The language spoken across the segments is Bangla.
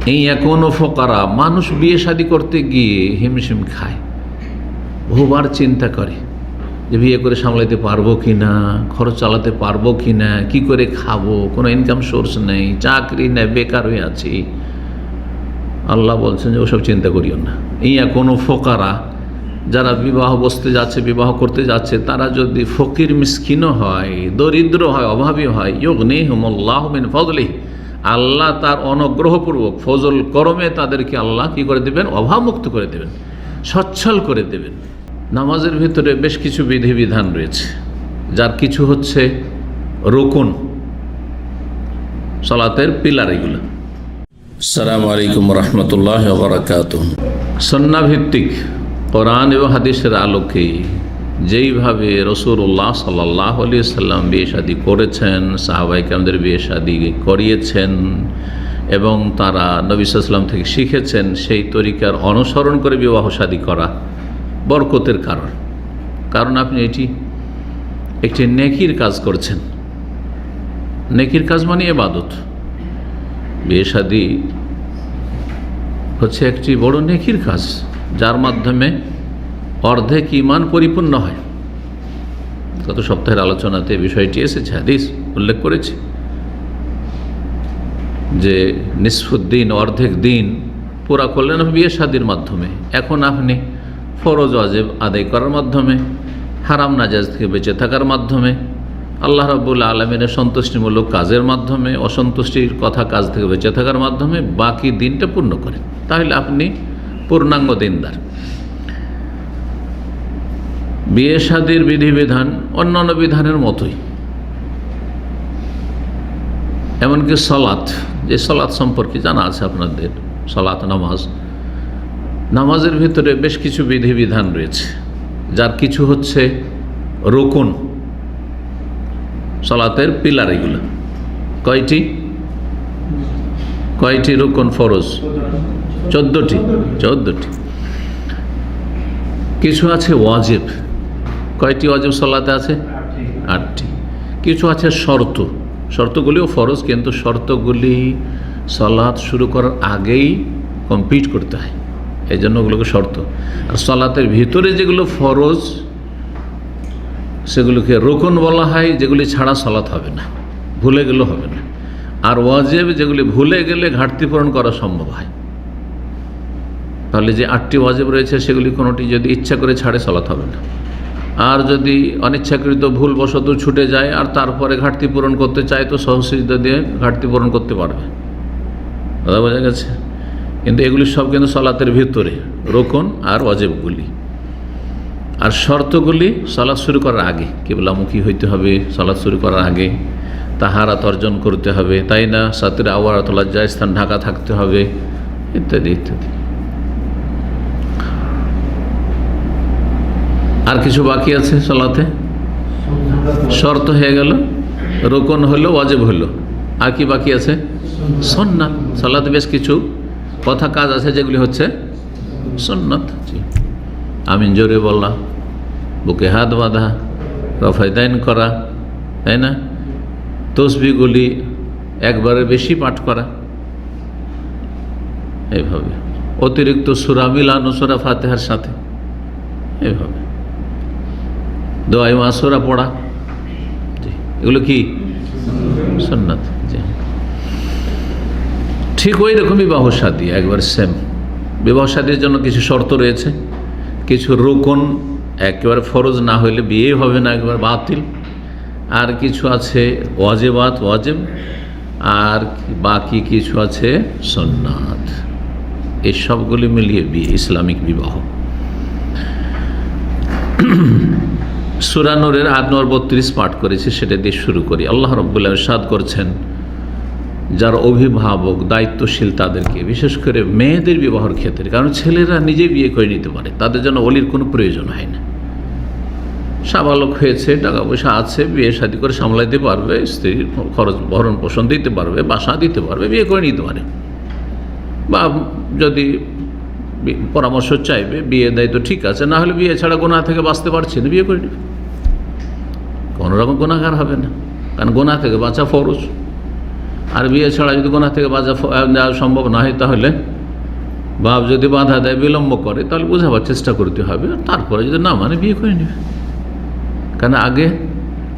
এই এখনো ফোকারা, মানুষ বিয়ে শাদী করতে গিয়ে হিমশিম খায়, বহুবার চিন্তা করে যে বিয়ে করে সামলাতে পারবো কি না, খরচ চালাতে পারবো কি না, কী করে খাবো, কোনো ইনকাম সোর্স নেই, চাকরি নেই, বেকার হয়ে আছি। আল্লাহ বলছেন যে ওসব চিন্তা করিও না। এই এখনো ফোকারা, যারা বিবাহ বসতে যাচ্ছে, বিবাহ করতে যাচ্ছে, তারা যদি ফকির মিসকিনও হয়, দরিদ্র হয়, অভাবী হয়, ইউগনিহুমুল্লাহু মিন ফাদলিহি, আল্লাহ তার অনুগ্রহপূর্বক ফজল করমে তাদেরকে আল্লাহ কি করে দেবেন, অভাবমুক্ত করে দেবেন, সচ্ছল করে দেবেন। নামাজের ভিতরে বেশ কিছু বিধিবিধান রয়েছে, যার কিছু হচ্ছে রুকুন, সালাতের পিলার এগুলো। আসসালামু আলাইকুম রহমতুল্লাহ ওয়া বারাকাতুহু। সুন্নাহ ভিত্তিক কোরআন এবং হাদিসের আলোকে যেইভাবে রাসূলুল্লাহ সাল্লাল্লাহু আলাইহি সাল্লাম বিয়ে শাদী করেছেন, সাহাবায়ে কেরামদের বিয়ে শাদী করিয়েছেন এবং তারা নবী সাল্লাল্লাহু আলাইহি ওয়াসাল্লাম থেকে শিখেছেন, সেই তরিকার অনুসরণ করে বিবাহ শাদী করা বরকতের কারণ আপনি একটি নেকির কাজ করছেন। নেকির কাজ মানে ইবাদত। বিয়ে শাদী হচ্ছে একটি বড় নেকির কাজ, যার মাধ্যমে অর্ধেক ঈমান পরিপূর্ণ হয়। গত সপ্তাহের আলোচনাতে বিষয়টি এসেছে, হাদিস উল্লেখ করেছে যে নিসফুদ্দিন, অর্ধেক দিন পুরা করলেন বিয়ে শাদীর মাধ্যমে। এখন আপনি ফরজ ওয়াজিব আদায় করার মাধ্যমে, হারাম নাজায়েজ থেকে বেঁচে থাকার মাধ্যমে, আল্লাহ রাব্বুল আলামিনের সন্তুষ্টিমূলক কাজের মাধ্যমে, অসন্তুষ্টির কথা কাজ থেকে বেঁচে থাকার মাধ্যমে বাকি দিনটা পূর্ণ করেন, তাহলে আপনি পূর্ণাঙ্গ দিনদার। বিয়ে শাদীর বিধিবিধান অন্যান্য বিধানের মতোই, এমনকি সলাৎ, যে সলাৎ সম্পর্কে জানা আছে আপনাদের, সলাৎ নামাজের ভিতরে বেশ কিছু বিধিবিধান রয়েছে, যার কিছু হচ্ছে রুকুন, সলাতের পিলার এগুলো। কয়টি রুকুন ফরজ? 14টি। কিছু আছে ওয়াজিব। কয়টি ওয়াজিব সলাতে আছে? 8টি। কিছু আছে শর্তগুলিও ফরজ, কিন্তু শর্তগুলি সলাত শুরু করার আগেই কমপ্লিট করতে হয়, এই জন্য ওগুলোকে শর্ত। আর সলাতের ভিতরে যেগুলো ফরজ সেগুলোকে রুকুন বলা হয়, যেগুলি ছাড়া সলাত হবে না, ভুলে গেলেও হবে না। আর ওয়াজিব যেগুলি ভুলে গেলে ঘাটতি পূরণ করা সম্ভব হয়। তাহলে যে 8টি ওয়াজিব রয়েছে সেগুলি কোনোটি যদি ইচ্ছা করে ছাড়ে সলাত হবে না। আর যদি অনিচ্ছাকৃত ভুলবশত ছুটে যায় আর তারপরে ঘাটতি পূরণ করতে চায়, তো সহসিদ্ধা দিয়ে ঘাটতি পূরণ করতে পারবে। কথা বোঝা গেছে? কিন্তু এগুলি সব কিন্তু সলাতের ভিতরে, রুকুন আর ওয়াজিবগুলি। আর শর্তগুলি সালাত শুরু করার আগে, কিবলামুখী হইতে হবে সালাত শুরু করার আগে, তাহারাত অর্জন করতে হবে, তাই না, সাতির আওরাত, লজ্জা স্থান ঢাকা থাকতে হবে, ইত্যাদি ইত্যাদি। আর কিছু বাকি আছে সালাতে? শর্ত হয়ে গেল, রুকুন হলো, ওয়াজিব হলো, আর কি বাকি আছে? সুন্নাত। সালাতে বেশ কিছু কথা কাজ আছে যেগুলি হচ্ছে সুন্নাত। আমিন জোরে বলা, বুকে হাত বাঁধা, রফায়দাইন করা, তাই না, তসবিহগুলি একবারে বেশি পাঠ করা, এইভাবে অতিরিক্ত সূরা মিলানো সূরা ফাতিহার সাথে, এইভাবে দোয়া মাসুরা পড়া, এগুলো কি সুন্নাত। ঠিক ওই রকম বিবাহ শাদী, একবার সেম। বিবাহ শাদীর জন্য কিছু শর্ত রয়েছে, কিছু রুকুন একেবারে ফরজ না হইলে বিয়ে হবে না, একবার বাতিল। আর কিছু আছে ওয়াজিব, আর বাকি কিছু আছে সুন্নাত। এই সবগুলি মিলিয়ে বিয়ে, ইসলামিক বিবাহ। সূরা নূরের আয়াত নম্বর 32 পাঠ করেছি, সেটা দিয়ে শুরু করি। আল্লাহ রাব্বুল আলামিন ইরশাদ করছেন, যার অভিভাবক দায়িত্বশীল তাদেরকে, বিশেষ করে মেয়েদের বিবাহের ক্ষেত্রে, কারণ ছেলেরা নিজে বিয়ে করে নিতে পারে, তাদের জন্য ওলির কোনো প্রয়োজন হয় না। সাবালক হয়েছে, টাকা পয়সা আছে, বিয়ে শাদী করে সামলাইতে পারবে, স্ত্রীর খরচ ভরণ পোষণ দিতে পারবে, বাসা দিতে পারবে, বিয়ে করে নিতে পারে। বা যদি পরামর্শ চাইবে, বিয়ে দেয় তো ঠিক আছে, না হলে বিয়ে ছাড়া গুনাহ থেকে বাঁচতে পারছে না, বিয়ে করে নেবে, কোনো রকম গুনাহগার হবে না, কারণ গুনাহ থেকে বাঁচা ফরজ। আর বিয়ে ছাড়া যদি গুনাহ থেকে বাঁচা সম্ভব না হয়, তাহলে বাপ যদি বাধা দেয়, বিলম্ব করে, তাহলে বোঝাবার চেষ্টা করতে হবে। আর তারপরে যদি না মানে বিয়ে করে নেবে। কারণ আগে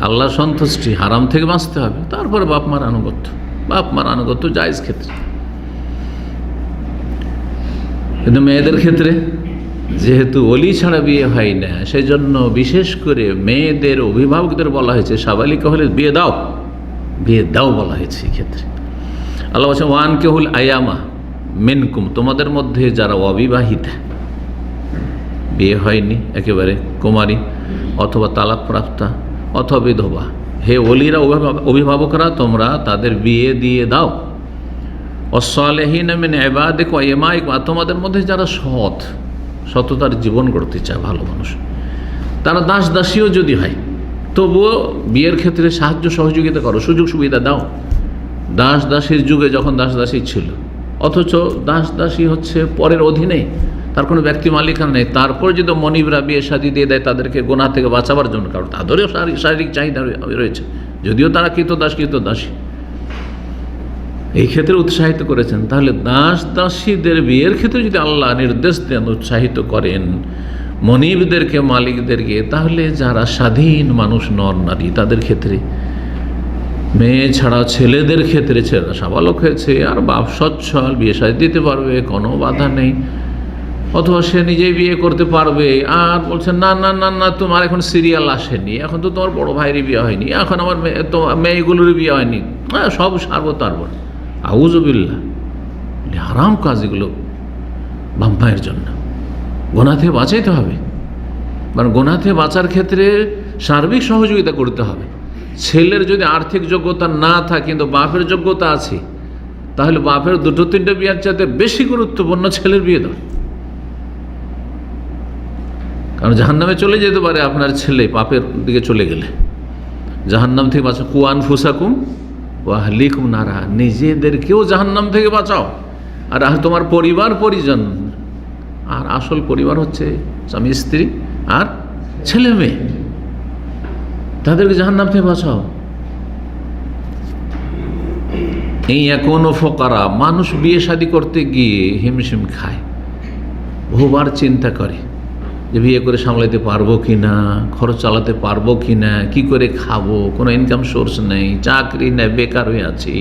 আল্লাহর সন্তুষ্টি, হারাম থেকে বাঁচতে হবে, তারপরে বাপ মার আনুগত্য জায়েজ ক্ষেত্রে। কিন্তু মেয়েদের ক্ষেত্রে যেহেতু ওলি ছাড়া বিয়ে হয় না, সেই জন্য বিশেষ করে মেয়েদের অভিভাবকদের বলা হয়েছে সাবালিকা হলে বিয়ে দাও বলা হয়েছে। এই ক্ষেত্রে আল্লাহ বলছেন ওয়ান কেহুল আয়ামা মিনকুম, তোমাদের মধ্যে যারা অবিবাহিতা, বিয়ে হয়নি, একেবারে কুমারী অথবা তালাক প্রাপ্তা অথবা বিধবা, হে ওলিরা, অভিভাবকরা, তোমরা তাদের বিয়ে দিয়ে দাও। অসলেহীন মিন ইবাদিকুম ওয়া ইমাইকুম, তোমাদের মধ্যে যারা সততার জীবন গড়তে চায়, ভালো মানুষ, তারা দাস দাসীও যদি হয়, তবুও বিয়ের ক্ষেত্রে সাহায্য সহযোগিতা করো, সুযোগ সুবিধা দাও। দাস দাসীর যুগে যখন দাস দাসী ছিল, অথচ দাস দাসী হচ্ছে পরের অধীনে, তার কোনো ব্যক্তি মালিকানা নেই, তারপরে যদি মনিবরা বিয়ে শাদী দিয়ে দেয় তাদেরকে গুনাহ থেকে বাঁচাবার জন্য, কারণ তাদেরও শারীরিক চাহিদা রয়েছে, যদিও তারা কৃতদাসী, এই ক্ষেত্রে উৎসাহিত করেছেন। তাহলে দাস দাসীদের বিয়ের ক্ষেত্রে যদি আল্লাহ নির্দেশ দেন, উৎসাহিত করেন মনিবদেরকে, মালিকদেরকে, তাহলে যারা স্বাধীন মানুষ, নর নারী, তাদের ক্ষেত্রে, মেয়ে ছাড়া ছেলেদের ক্ষেত্রে, ছেলেরা সাবালক হয়েছে আর বাপ সচ্ছল, বিয়ে শাদী দিতে পারবে, কোনো বাধা নেই, অথবা সে নিজেই বিয়ে করতে পারবে। আর বলছে না না না না, তোমার এখন সিরিয়াল আসেনি, এখন তো তোমার বড় ভাইয়েরই বিয়ে হয়নি, এখন আমার মেয়েগুলোরই বিয়ে হয়নি, হ্যাঁ সব সারবো তারপর। আউযুবিল্লাহ, হারাম কাজ এগুলো বাম্পায়ের জন্য। গুনাহ থেকে বাঁচাইতে হবে, মানে গুনাহ থেকে বাঁচার ক্ষেত্রে সার্বিক সহযোগিতা করতে হবে। ছেলের যদি আর্থিক যোগ্যতা না থাকে কিন্তু বাপের যোগ্যতা আছে, তাহলে বাপের 2-3টে বিয়ের চাইতে বেশি গুরুত্বপূর্ণ ছেলের বিয়ে দাও। কারণ জাহান্নামে চলে যেতে পারে আপনার ছেলে পাপের দিকে চলে গেলে। জাহান্নাম থেকে বাঁচাও, কু আনফুসাকুম ওয়া আহলিকুম নারা, নিজেদেরকেও জাহান্নাম থেকে বাঁচাও, আর তোমার পরিজন, আর আসল পরিবার হচ্ছে স্বামী স্ত্রী আর ছেলে মেয়ে, তাদেরকে জাহান্নাম থেকে বাঁচাও। এই এখনো ফোকারা, মানুষ বিয়ে শাদী করতে গিয়ে হিমশিম খায়, বহুবার চিন্তা করে যে বিয়ে করে সামলাতে পারবো কি না, খরচ চালাতে পারবো কি না, কী করে খাবো, কোনো ইনকাম সোর্স নেই, চাকরি নেই, বেকার হয়ে আছি।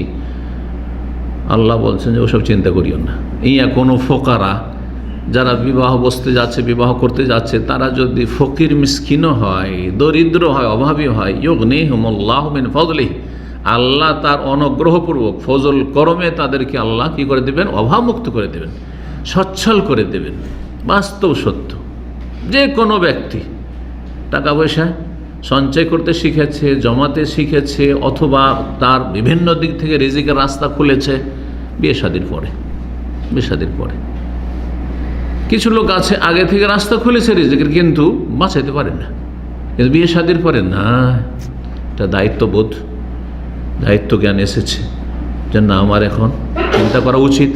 আল্লাহ বলছেন যে ওসব চিন্তা করিও না। এই এখনো ফোকারা, যারা বিবাহ বসতে যাচ্ছে, বিবাহ করতে যাচ্ছে, তারা যদি ফকির মিসকিনও হয়, দরিদ্র হয়, অভাবী হয়, ইউগনিহুমুল্লাহু মিন ফাদলিহি, আল্লাহ তার অনুগ্রহপূর্বক ফজল করমে তাদেরকে আল্লাহ কী করে দেবেন, অভাবমুক্ত করে দেবেন, সচ্ছল করে দেবেন। বাস্তব সত্য, যে কোনো ব্যক্তি টাকা পয়সা সঞ্চয় করতে শিখেছে, জমাতে শিখেছে, অথবা তার বিভিন্ন দিক থেকে রিজিকের রাস্তা খুলেছে বিয়ে শাদীর পরে। কিছু লোক আছে আগে থেকে রাস্তা খুলেছে রিজিকের, কিন্তু বাঁচাইতে পারে না, কিন্তু বিয়ে শাদীর পরে না, এটা দায়িত্ববোধ, দায়িত্ব জ্ঞান এসেছে যে না, আমার এখন চিন্তা করা উচিত,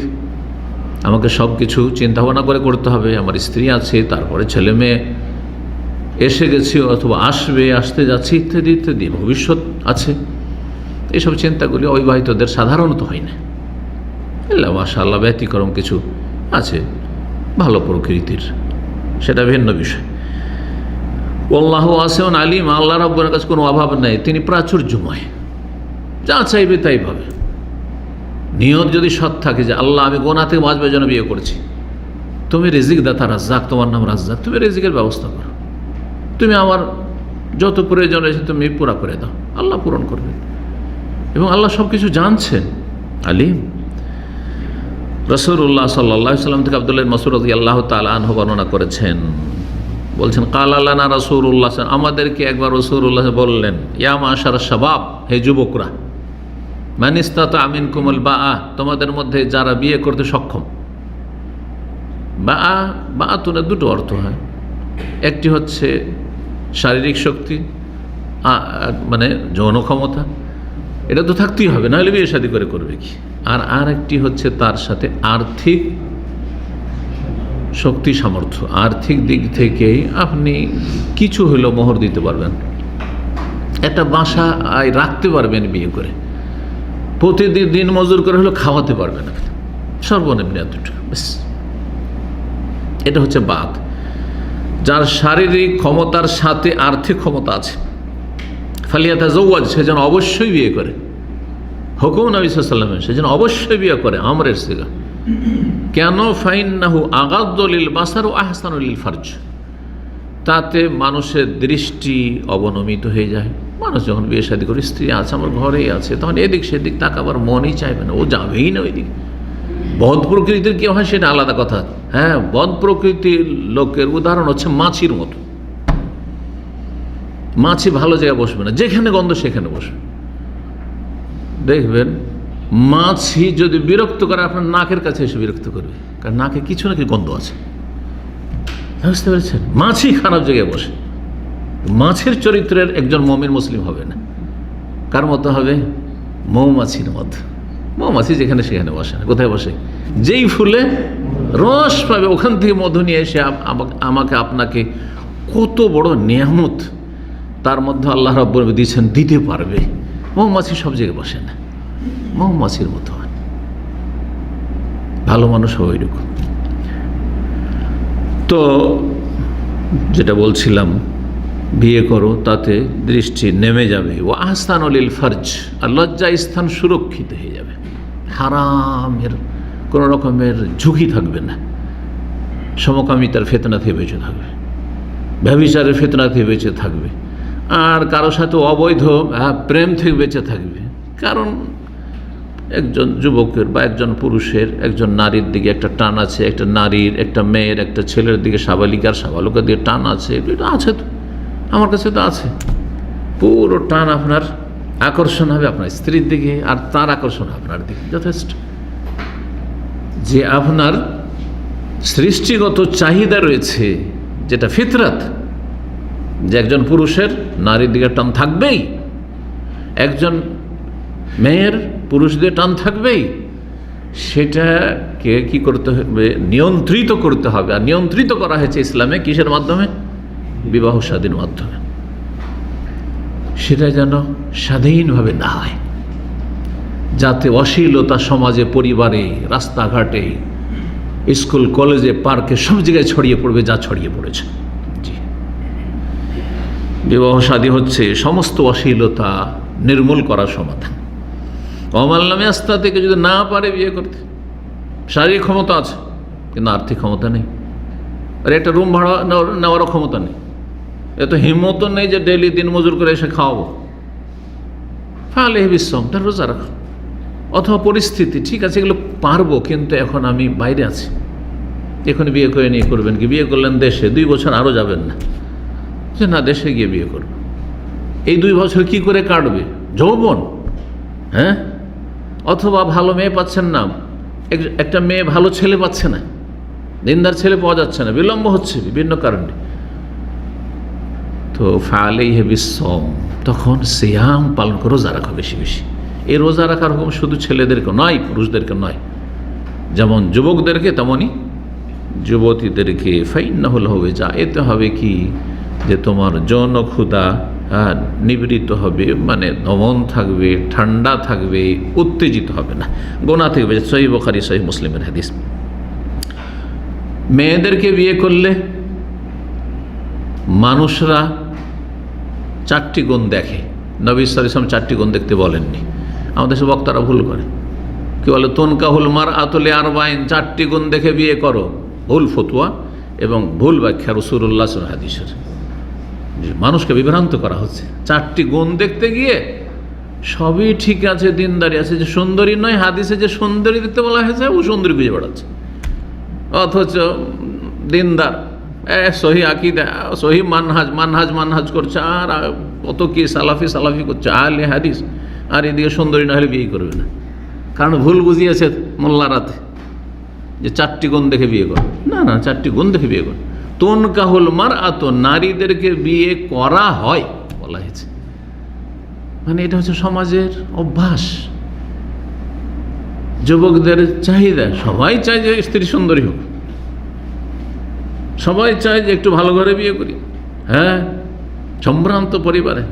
আমাকে সব কিছু চিন্তা ভাবনা করে করতে হবে। আমার স্ত্রী আছে, তারপরে ছেলে মেয়ে এসে গেছে অথবা আসতে যাচ্ছে, ইত্যাদি ইত্যাদি, ভবিষ্যৎ আছে। এইসব চিন্তাগুলি অবিবাহিতদের সাধারণত হয় না। মাশাআল্লাহ ব্যতিক্রম কিছু আছে ভালো প্রকৃতির, সেটা ভিন্ন বিষয়। আল্লাহু ওয়াসিউন আলিম, আল্লাহ রাব্বুল কাছে কোনো অভাব নাই, তিনি প্রাচুর্যময়, যা চাইবে তাই পাবে। নিয়ত যদি সৎ থাকে যে আল্লাহ আমি গুনাহ থেকে বাঁচবার জন্য বিয়ে করছি, তুমি রিজিক দাতা রাজ্জাক, তোমার নাম রাজ্জাক, তুমি রিজিকের ব্যবস্থা করো, তুমি আমার যত প্রয়োজন রয়েছে তুমি পুরা করে দাও, আল্লাহ পূরণ করবেন। এবং আল্লাহ সব কিছু জানছেন, আলিম। রাসূলুল্লাহ সাল্লাল্লাহু আলাইহি ওয়াসাল্লাম থেকে আব্দুল্লাহ ইবনে মাসউদ রাদিয়াল্লাহু তাআলা আনহু বর্ণনা করেছেন, বলছেন ক্বালা লানা রাসূলুল্লাহ, আমাদেরকে একবার রাসূলুল্লাহ বললেন, ইয়া মাশার শাবাব, হে যুবকরা, মান ইসতাতা মিনকুমুল বাআ, তোমাদের মধ্যে যারা বিয়ে করতে সক্ষম। বাআতুনে দুটো অর্থ হয়, একটি হচ্ছে শারীরিক শক্তি, মানে যৌন ক্ষমতা, এটা তো থাকতেই হবে, নাহলে বিয়ে শাদী করবে কি। আর একটি হচ্ছে তার সাথে আর্থিক শক্তি, সামর্থ্য, আর্থিক দিক থেকে আপনি কিছু হলেও মোহর দিতে পারবেন, একটা বাসা রাখতে পারবেন বিয়ে করে, প্রতিদিন দিন মজুর করে হলেও খাওয়াতে পারবে না, সর্বনিম্ন এতটুকু ব্যাস। এটা হচ্ছে বাদ। যার শারীরিক ক্ষমতার সাথে আর্থিক ক্ষমতা আছে, ফালিয়াতাজাওয়াজ, সে যেন অবশ্যই বিয়ে করে। হুকুম নবী সাল্লাল্লাহু আলাইহি ওয়াসাল্লামের, সে যেন অবশ্যই বিয়ে করে, আমরের সিগা। কেন? ফাইন্নাহু আগাদ্দু লিল বাসার ওয়া আহসানু লিল ফারজ, তাতে মানুষের দৃষ্টি অবনমিত হয়ে যায়। মানুষ যখন বিয়ে শাদী করে, স্ত্রী আছে আমার ঘরেই আছে, তখন এদিক সেদিক তাকাবার মনই চাইবে না, ও যাবেই না ওইদিকে। বদ প্রকৃতির কেউ হয় সেটা আলাদা কথা। হ্যাঁ, বদ প্রকৃতির লোকের উদাহরণ হচ্ছে মাছির মতো। মাছি ভালো জায়গায় বসবে না, যেখানে গন্ধ সেখানে বসবে। দেখবেন মাছি যদি বিরক্ত করে, আপনার নাকের কাছে এসে বিরক্ত করবে, কারণ নাকে কিছু না কিছু গন্ধ আছে। বুঝতে পেরেছেন? মাছি খারাপ জায়গায় বসে। মাছের চরিত্রের একজন মুমিন মুসলিম হবে না। কার মতো হবে? মৌমাছির মতো। মৌমাছি যেখানে সেখানে বসে না। কোথায় বসে? যেই ফুলে রস পাবে ওখান থেকে মধু নিয়ে এসে আমাকে আপনাকে কত বড় নিয়ামত তার মধ্যে আল্লাহ রাব্বুল আলামিন দিয়েছেন, দিতে পারবে। মৌমাছি সব জায়গায় বসে না, মৌমাছির মতো হয়। ভালো মানুষ হবে ওইরকম। তো যেটা বলছিলাম, বিয়ে করো, তাতে দৃষ্টি নেমে যাবে। ও আহসানুল লিল ফারজ, আর লজ্জা স্থান সুরক্ষিত হয়ে যাবে। হারামের কোনো রকমের ঝুঁকি থাকবে না। সমকামিতার ফিতনা থেকে বেঁচে থাকবে, ব্যভিচারের ফিতনা থেকে বেঁচে থাকবে, আর কারো সাথে অবৈধ প্রেম থেকে বেঁচে থাকবে। কারণ একজন যুবকের বা একজন পুরুষের একজন নারীর দিকে একটা টান আছে, একটা নারীর, একটা মেয়ের, একটা ছেলের দিকে, সাবালিকার সাবালকের দিকে টান আছে। এটা আছে তো, আমার কাছে তো আছে। পুরো টান আপনার আকর্ষণ হবে আপনার স্ত্রীর দিকে, আর তার আকর্ষণ আপনার দিকে। যথেষ্ট। যে আপনার সৃষ্টিগত চাহিদা রয়েছে, যেটা ফিতরাত, যে একজন পুরুষের নারীর দিকে টান থাকবেই, একজন মেয়ের পুরুষদের টান থাকবেই, সেটাকে কি করতে হবে? নিয়ন্ত্রিত করতে হবে। আর নিয়ন্ত্রিত করা হয়েছে ইসলামে কিসের মাধ্যমে? বিবাহ শাদীর মাধ্যমে। সেটা যেন স্বাধীনভাবে না হয়, যাতে অশ্লীলতা সমাজে, পরিবারে, রাস্তাঘাটে, স্কুল, কলেজে, পার্কে সব জায়গায় ছড়িয়ে পড়বে, যা ছড়িয়ে পড়েছে। বিবাহ শাদী হচ্ছে সমস্ত অশ্লীলতা নির্মূল করার সমাধান। অমাল্লামে আস্থা থেকে যদি না পারে বিয়ে করতে, শারীরিক ক্ষমতা আছে কিন্তু আর্থিক ক্ষমতা নেই, আর একটা রুম ভাড়া নেওয়ারও ক্ষমতা নেই, এত হিম্মত নেই যে ডেইলি দিন মজুর করে এসে খাওয়াবো, ফালে বিশ্বম, তার রোজা রাখো। অথবা পরিস্থিতি ঠিক আছে, এগুলো পারবো, কিন্তু এখন আমি বাইরে আছি, এখন বিয়ে করে নিয়ে করবেন কি? বিয়ে করলেন দেশে, 2 বছর আরও যাবেন না, যে না দেশে গিয়ে বিয়ে করব। এই 2 বছর কি করে কাটবে? যৌবন, হ্যাঁ? অথবা ভালো মেয়ে পাচ্ছেন না, একটা মেয়ে ভালো ছেলে পাচ্ছে না, দিনদার ছেলে পাওয়া যাচ্ছে না, বিলম্ব হচ্ছে বিভিন্ন কারণে। তো ফালাইহি বিসসাম, তখন সিয়াম পালন করে রোজা রাখা বেশি বেশি। এই রোজা রাখার হুকুম শুধু ছেলেদেরকে নয়, পুরুষদেরকে নয়, যেমন যুবকদেরকে তেমনই যুবতীদেরকে। ফাইন্নাহু লাহু ওয়াজা, এতে হবে কি যে তোমার যৌন ক্ষুধা নিবৃত্ত হবে, মানে দমন থাকবে, ঠান্ডা থাকবে, উত্তেজিত হবে না, গোনা থেকে বেঁচে। সহিহ বুখারী, সহিহ মুসলিমের হাদিস। মেয়েদেরকে বিয়ে করলে মানুষরা 4টি গুণ দেখে। নবী সাল্লাল্লাহু আলাইহি ওয়াসাল্লাম 4টি গুণ দেখতে বলেননি, আমাদের সব বক্তারা ভুল করে। কি বলে? তুনকাহুল মারআতু লিআরবাইন, 4টি গুণ দেখে বিয়ে করো। ভুল ফতোয়া এবং ভুল ব্যাখ্যা রাসূলুল্লাহ সাল্লাল্লাহু আলাইহি হাদিসের। মানুষকে বিভ্রান্ত করা হচ্ছে 4টি গুণ দেখতে গিয়ে। সবই ঠিক আছে, দিনদারি আছে, যে সুন্দরী নয়, হাদিসে যে সুন্দরী দেখতে বলা হয়েছে ও সুন্দরী খুঁজে বেড়াচ্ছে, অথচ দিনদার, সহি আকিদা, সহি মানহাজ করছে, আর কত কি সালাফি করছে, আহলে হাদিস, আর এদিকে সুন্দরী না হলে বিয়ে করবে না। কারণ ভুল বুঝিয়েছে মোল্লারাতে যে 4টি গুণ দেখে বিয়ে কর। না, 4টি গুণ দেখে বিয়ে কর। তুনকাহুল মারআত, নারীদেরকে বিয়ে করা হয় বলা হয়েছে, মানে এটা হচ্ছে সমাজের অভ্যাস, যুবকদের চাহিদা। সবাই চায় যে স্ত্রী সুন্দরী হোক, সবাই চায় যে একটু ভালো ঘরে বিয়ে করি, হ্যাঁ, সম্ভ্রান্ত পরিবারে।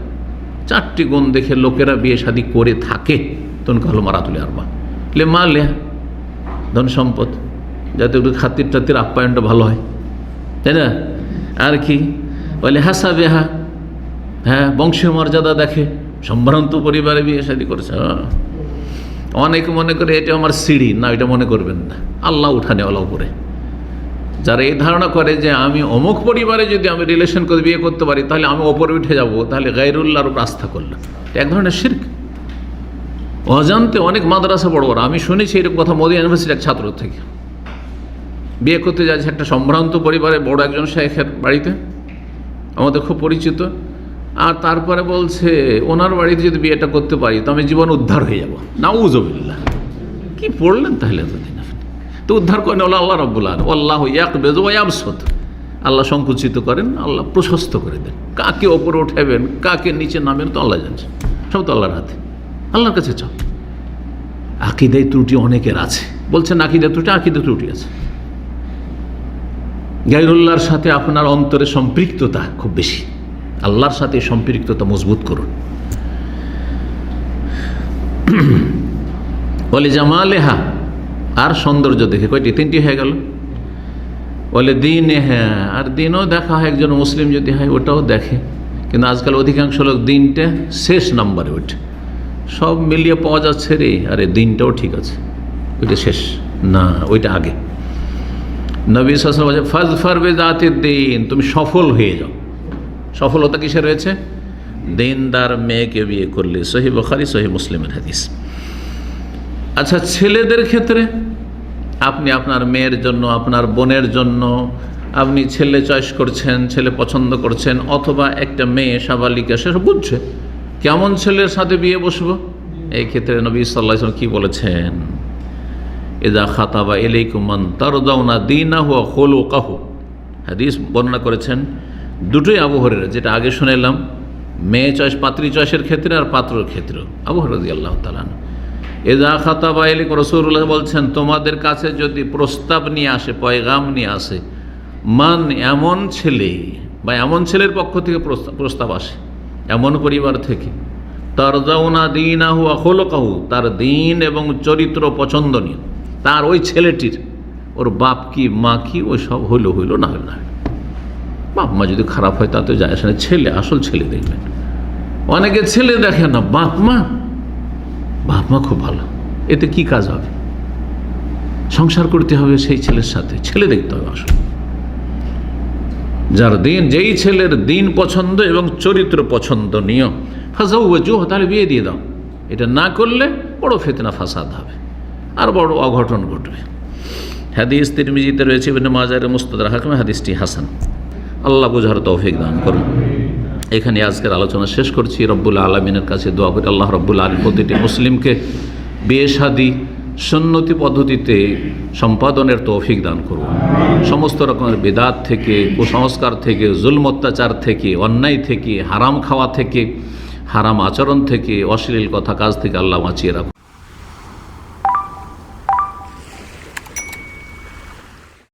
4টি গুণ দেখে লোকেরা বিয়ে শাদী করে থাকে। তখন কালো মারাতুলি আরবা লে মা লেহা, ধন সম্পদ, যাতে একটু খাতির টাতির আপ্যায়নটা ভালো হয়, তাই না? আর কি বলে হাসা বেহা, হ্যাঁ বংশীয় মর্যাদা দেখে, সম্ভ্রান্ত পরিবারে বিয়ে শাদী করেছে। অনেকে মনে করে এটা আমার সিঁড়ি, না এটা মনে করবেন না, আল্লাহ উঠানেওয়ালা উপরে। যারা এই ধারণা করে যে আমি অমুক পরিবারে যদি আমি রিলেশন করে বিয়ে করতে পারি তাহলে আমি ওপরে উঠে যাব, তাহলে গায়রুল্লাহর উপর আস্থা করলাম, এক ধরনের শিরক। অজান্তে অনেক মাদ্রাসা বড় বড়, আমি শুনেছি এরকম কথা মদিনা ইউনিভার্সিটির এক ছাত্র থেকে, বিয়ে করতে যাচ্ছে একটা সম্ভ্রান্ত পরিবারে বড় একজন শেখের বাড়িতে, আমাদের খুব পরিচিত। আর তারপরে বলছে ওনার বাড়িতে যদি বিয়েটা করতে পারি তো আমি জীবন উদ্ধার হয়ে যাব। নাউযুবিল্লাহ, কি পড়লেন তাহলে এতদিন আপনি? তো উদ্ধার করেন আল্লাহ রাব্বুল আলামিন, আল্লাহু ইয়াকবিযু ওয়া ইয়াবসুত, আল্লাহ সংকুচিত করেন, আল্লাহ প্রশস্ত করে দেন। কাকে ওপরে উঠাবেন, কাকে নিচে নামেন তো আল্লাহ জানছেন, সব তো আল্লাহর হাতে। আল্লাহর কাছে চাও। আকীদায় ত্রুটি অনেকের আছে, বলছেন আকীদায় ত্রুটি আছে। গায়রুল্লাহর সাথে আপনার অন্তরে সম্পৃক্ততা খুব বেশি, আল্লাহর সাথে সম্পৃক্ততা মজবুত করুন। বলে জামালেহা, আর সৌন্দর্য দেখে, কয়টি? তিনটি হয়ে গেল। বলে দিনে, হ্যাঁ আর দিনও দেখা হয়, একজন মুসলিম যদি হয় ওটাও দেখে, কিন্তু আজকাল অধিকাংশ লোক দিনটা শেষ নাম্বারে ওঠে, সব মিলিয়ে পাওয়া যাচ্ছে রে, আরে দিনটাও ঠিক আছে, ওইটা শেষ না, ওইটা আগে। নবী সাল্লাল্লাহু আলাইহি ওয়াসাল্লাম বলেন ফাজফার বিযাতিদ দ্বীন, তুমি সফল হয়ে যাও। সফলতা কিসে রয়েছে? দিনদার মেয়েকে বিয়ে করলে। সহিহ বুখারী সহিহ মুসলিমের হাদিস। আচ্ছা, ছেলেদের ক্ষেত্রে আপনি আপনার মেয়ের জন্য, আপনার বোনের জন্য আপনি ছেলে চয়েস করছেন, ছেলে পছন্দ করছেন, অথবা একটা মেয়ে সাবালিকা, সে বুঝছে কেমন ছেলের সাথে বিয়ে বসবো। এই ক্ষেত্রে নবী সাল্লাল্লাহু আলাইহি ওয়াসাল্লাম কি বলেছেন? ইযা খাতাবা ইলাইকুম মান তারদাউনা দীনাহু ওয়া খুলুকাহু, হাদিস বর্ণনা করেছেন দুটোই আবু হুরায়রা, যেটা আগে শুনেলাম মেয়ে চয়েস, পাত্রী চয়েসের ক্ষেত্রে আর পাত্রর ক্ষেত্রেও, আবু হুরায়রা রাদিয়াল্লাহু তাআলা আনহু। ইযা খাতাবা ইলাইকুম, রাসূলুল্লাহ বলছেন তোমাদের কাছে যদি প্রস্তাব নিয়ে আসে, পয়গাম নিয়ে আসে, মান এমন ছেলে বা এমন ছেলের পক্ষ থেকে প্রস্তাব আসে, এমন পরিবার থেকে, তারদাউনা দীনাহু ওয়া খুলুকাহু, তার দিন এবং চরিত্র পছন্দনীয়, তার ওই ছেলেটির, ওর বাপ কি মা কি ওই সব হইল না হইল না, বাপ মা যদি খারাপ হয় তাতে যায় আসে না, ছেলে, আসল ছেলে দেখবেন। অনেকে ছেলে দেখে না, বাপ মা খুব ভালো, এতে কি কাজ হবে? সংসার করতে হবে সেই ছেলের সাথে, ছেলে দেখতে হবে আসল, যার দিন, যেই ছেলের দিন পছন্দ এবং চরিত্র পছন্দনীয়। ফাযাওয়াজুহু, তাহলে বিয়ে দিয়ে দাও। এটা না করলে বড় ফিতনা ফাসাদ হবে আর বড় অঘটন ঘটবে। হাদিস তিরমিজিতে রয়েছে, ইবনে মাজাহ মুস্তাদরাক হাকিমে হাদিসটি হাসান। আল্লাহ বুঝার তৌফিক দান করুন। এখানে আজকের আলোচনা শেষ করছি। রব্বুল আলামিনের কাছে দোয়া করি আল্লাহ রব্বুল আলামিন প্রতিটি মুসলিমকে বিয়ে শাদী সুন্নতি পদ্ধতিতে সম্পাদনের তৌফিক দান করুন। সমস্ত রকমের বিদআত থেকে, কুসংস্কার থেকে, জুলম অত্যাচার থেকে, অন্যায় থেকে, হারাম খাওয়া থেকে, হারাম আচরণ থেকে, অশ্লীল কথা কাজ থেকে আল্লাহ বাঁচিয়ে রাখুন।